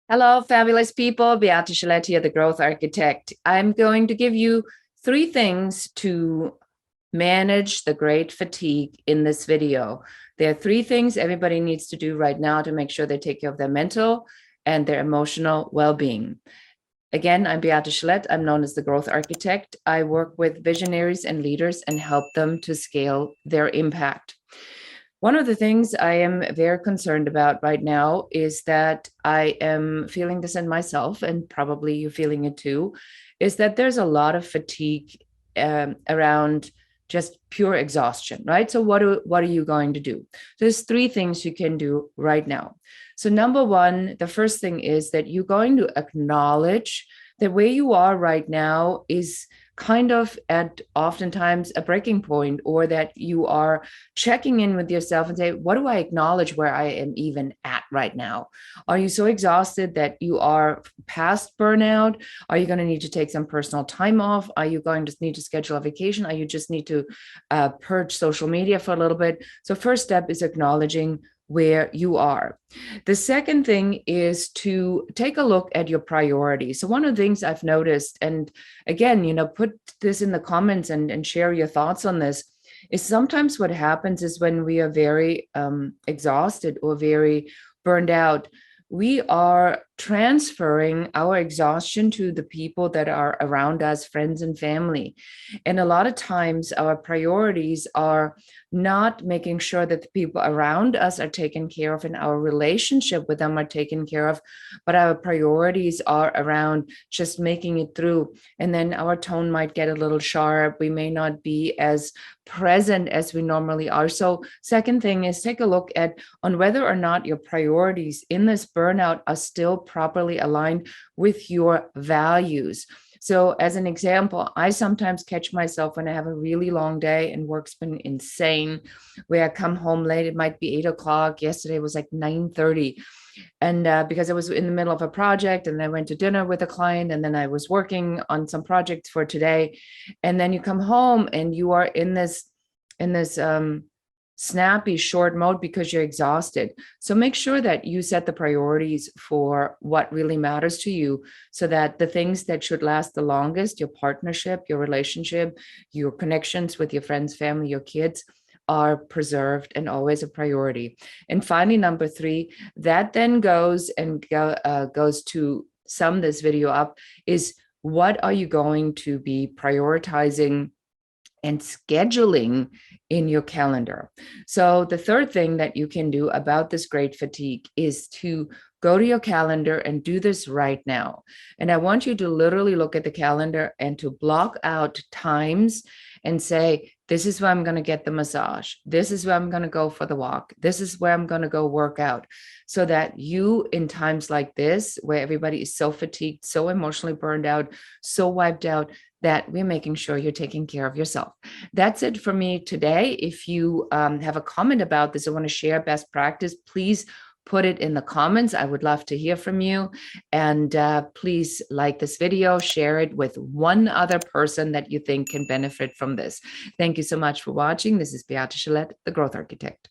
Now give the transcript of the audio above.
Hello, fabulous people. Beate Chelette here, the Growth Architect. I'm going to give you 3 things to manage the great fatigue in this video. There are 3 things everybody needs to do right now to make sure they take care of their mental and their emotional well-being. Again, I'm Beate Chelette. I'm known as the Growth Architect. I work with visionaries and leaders and help them to scale their impact. One of the things I am very concerned about right now is that I am feeling this in myself, and probably you're feeling it too, is that there's a lot of fatigue around just pure exhaustion, right? So what are you going to do? There's 3 things you can do right now. So number one, the first thing is that you're going to acknowledge that where you are right now is kind of at oftentimes a breaking point, or that you are checking in with yourself and say, what do I acknowledge where I am even at right now? Are you so exhausted that you are past burnout? Are you going to need to take some personal time off? Are you going to need to schedule a vacation? Are you just need to purge social media for a little bit? So first step is acknowledging where you are. The second thing is to take a look at your priorities. So one of the things I've noticed, and again, put this in the comments and share your thoughts on this, is sometimes what happens is when we are very exhausted or very burned out, we are transferring our exhaustion to the people that are around us, friends and family. And a lot of times our priorities are not making sure that the people around us are taken care of and our relationship with them are taken care of, but our priorities are around just making it through. And then our tone might get a little sharp. We may not be as present as we normally are. So second thing is take a look at on whether or not your priorities in this burnout are still properly aligned with your values. So as an example, I sometimes catch myself when I have a really long day and work's been insane, where I come home late. It might be 8 o'clock. Yesterday was like 9:30. And because I was in the middle of a project, and I went to dinner with a client, and then I was working on some projects for today. And then you come home and you are in this snappy short mode because you're exhausted. So make sure that you set the priorities for what really matters to you, so that the things that should last the longest, your partnership, your relationship, your connections with your friends, family, your kids, are preserved and always a priority. And finally, number 3, that then goes to sum this video up, is what are you going to be prioritizing and scheduling in your calendar? So the third thing that you can do about this great fatigue is to go to your calendar and do this right now. And I want you to literally look at the calendar and to block out times and say, this is where I'm going to get the massage. This is where I'm going to go for the walk. This is where I'm going to go work out. So that you, in times like this, where everybody is so fatigued, so emotionally burned out, so wiped out, that we're making sure you're taking care of yourself. That's it for me today. If you have a comment about this or want to share best practice, please put it in the comments. I would love to hear from you. And please like this video, share it with one other person that you think can benefit from this. Thank you so much for watching. This is Beate Chelette, the Growth Architect.